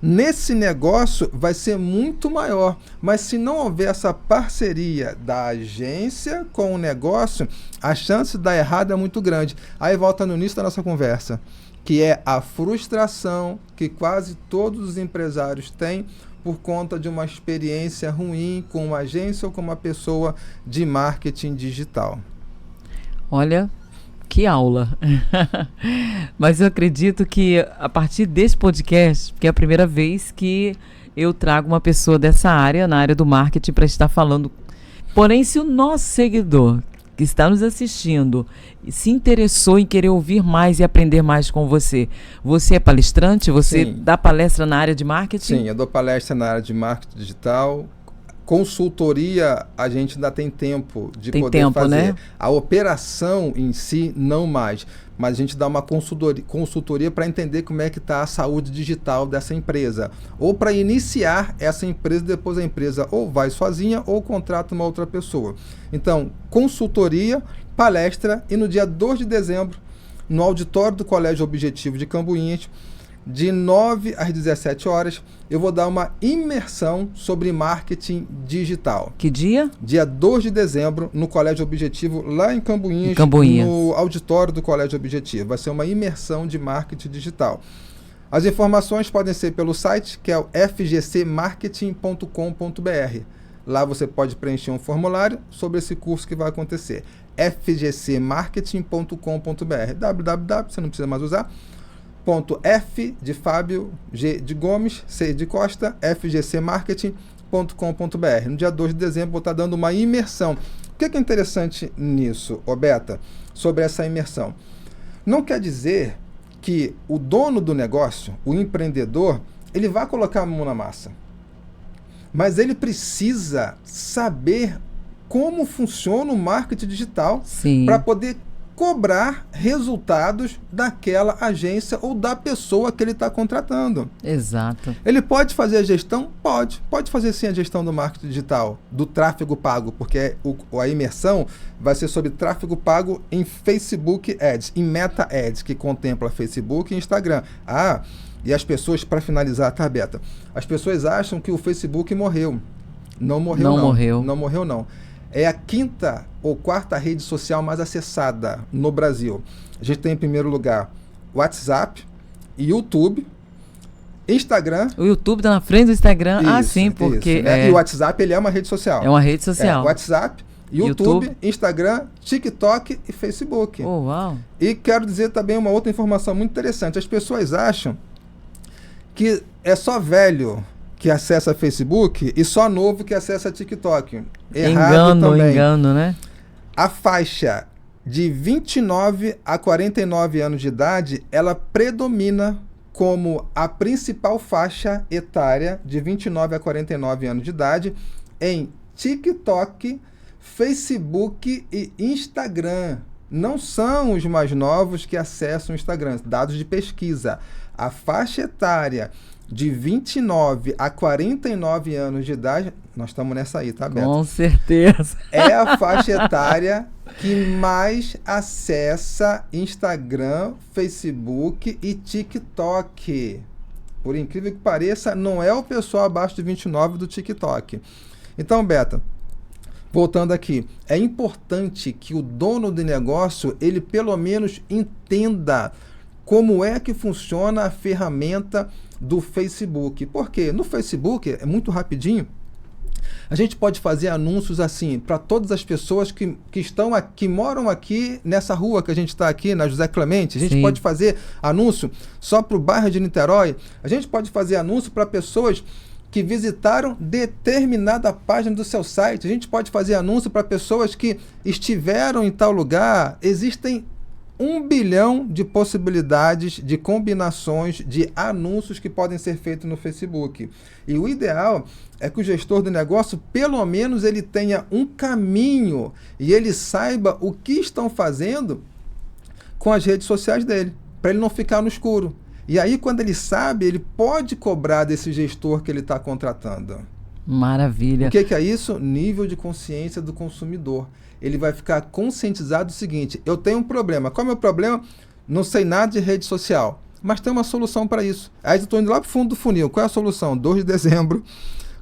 nesse negócio vai ser muito maior. Mas se não houver essa parceria da agência com o negócio, a chance de dar errado é muito grande. Aí volta no início da nossa conversa, que é a frustração que quase todos os empresários têm por conta de uma experiência ruim com uma agência ou com uma pessoa de marketing digital. Olha, que aula! Mas eu acredito que a partir desse podcast, que é a primeira vez que eu trago uma pessoa dessa área, na área do marketing, para estar falando. Porém, se o nosso seguidor que está nos assistindo se interessou em querer ouvir mais e aprender mais com você, você é palestrante? Você Sim. dá palestra na área de marketing? Sim, eu dou palestra na área de marketing digital. Consultoria, a gente ainda tem tempo de poder fazer. Né? A operação em si, não mais. Mas a gente dá uma consultoria para entender como é que está a saúde digital dessa empresa. Ou para iniciar essa empresa, depois a empresa ou vai sozinha ou contrata uma outra pessoa. Então, consultoria, palestra, e no dia 2 de dezembro, no auditório do Colégio Objetivo de Cambuinhas, de 9 às 17 horas, eu vou dar uma imersão sobre marketing digital. Que dia? Dia 2 de dezembro, no Colégio Objetivo, lá em Cambuinhas, no auditório do Colégio Objetivo. Vai ser uma imersão de marketing digital. As informações podem ser pelo site, que é o fgcmarketing.com.br. Lá você pode preencher um formulário sobre esse curso que vai acontecer. fgcmarketing.com.br. www, você não precisa mais usar. .f de Fábio, G de Gomes, C de Costa, fgcmarketing.com.br. No dia 2 de dezembro vou estar dando uma imersão. O que é interessante nisso, Beta, sobre essa imersão? Não quer dizer que o dono do negócio, o empreendedor, ele vai colocar a mão na massa. Mas ele precisa saber como funciona o marketing digital para poder cobrar resultados daquela agência ou da pessoa que ele está contratando. Exato. Ele pode fazer a gestão? Pode. Pode fazer sim a gestão do marketing digital, do tráfego pago, porque a imersão vai ser sobre tráfego pago em Facebook Ads, em Meta Ads, que contempla Facebook e Instagram. E as pessoas, para finalizar, tá, Beta? As pessoas acham que o Facebook morreu. Não morreu, não. Não morreu, não. É a 5ª ou 4ª rede social mais acessada no Brasil. A gente tem, em primeiro lugar, WhatsApp, YouTube, Instagram. O YouTube está na frente do Instagram? Isso, sim, porque... E o WhatsApp, ele é uma rede social. É uma rede social. WhatsApp, YouTube, Instagram, TikTok e Facebook. Oh, uau! E quero dizer também uma outra informação muito interessante. As pessoas acham que é só velho que acessa Facebook e só novo que acessa TikTok. Errado também. Engano, né? A faixa de 29 a 49 anos de idade, ela predomina como a principal faixa etária de 29 a 49 anos de idade em TikTok, Facebook e Instagram. Não são os mais novos que acessam o Instagram. Dados de pesquisa. A faixa etária de 29 a 49 anos de idade, nós estamos nessa aí, tá, Beto? Com certeza. É a faixa etária que mais acessa Instagram, Facebook e TikTok. Por incrível que pareça, não é o pessoal abaixo de 29 do TikTok. Então, Beto, voltando aqui, é importante que o dono do negócio, ele pelo menos entenda como é que funciona a ferramenta do Facebook. Porque no Facebook, é muito rapidinho, a gente pode fazer anúncios assim para todas as pessoas que estão aqui, que moram aqui nessa rua que a gente está aqui, na José Clemente. A gente pode fazer anúncio só para o bairro de Niterói. A gente pode fazer anúncio para pessoas que visitaram determinada página do seu site. A gente pode fazer anúncio para pessoas que estiveram em tal lugar. Existem 1 bilhão de possibilidades de combinações de anúncios que podem ser feitos no Facebook. E o ideal é que o gestor do negócio, pelo menos, ele tenha um caminho e ele saiba o que estão fazendo com as redes sociais dele, para ele não ficar no escuro. E aí, quando ele sabe, ele pode cobrar desse gestor que ele está contratando. Maravilha. O que é isso? Nível de consciência do consumidor. Ele vai ficar conscientizado do seguinte: eu tenho um problema. Qual é o meu problema? Não sei nada de rede social. Mas tem uma solução para isso. Aí eu estou indo lá para o fundo do funil. Qual é a solução? 2 de dezembro,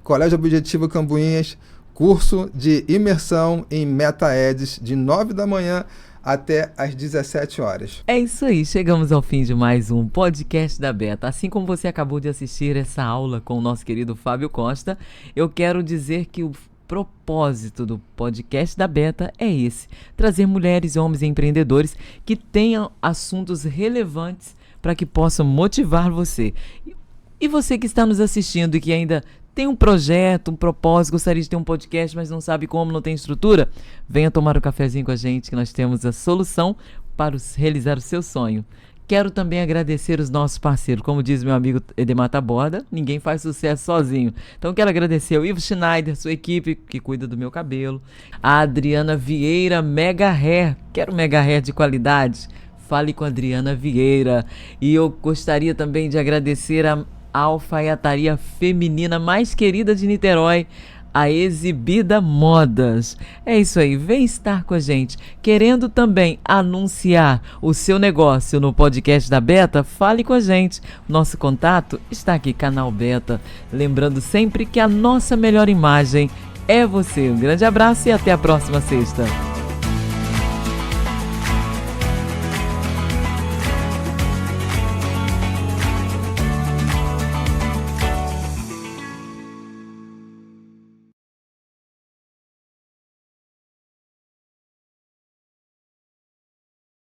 Colégio Objetivo Cambuinhas, curso de imersão em MetaEds, de 9 da manhã até às 17 horas. É isso aí, chegamos ao fim de mais um podcast da Beta. Assim como você acabou de assistir essa aula com o nosso querido Fábio Costa, eu quero dizer que o propósito do podcast da Beta é esse: trazer mulheres e homens empreendedores que tenham assuntos relevantes para que possam motivar você. E você que está nos assistindo e que ainda tem um projeto, um propósito, gostaria de ter um podcast, mas não sabe como, não tem estrutura, venha tomar um cafezinho com a gente que nós temos a solução para realizar o seu sonho. Quero também agradecer os nossos parceiros. Como diz meu amigo Edemar Taborda, ninguém faz sucesso sozinho. Então quero agradecer ao Ivo Schneider, sua equipe que cuida do meu cabelo, a Adriana Vieira, Mega Hair. Quero Mega Hair de qualidade? Fale com a Adriana Vieira. E eu gostaria também de agradecer a alfaiataria feminina mais querida de Niterói, a Exibida Modas. É isso aí, vem estar com a gente. Querendo também anunciar o seu negócio no podcast da Beta? Fale com a gente. Nosso contato está aqui, Canal Beta. Lembrando sempre que a nossa melhor imagem é você. Um grande abraço e até a próxima sexta.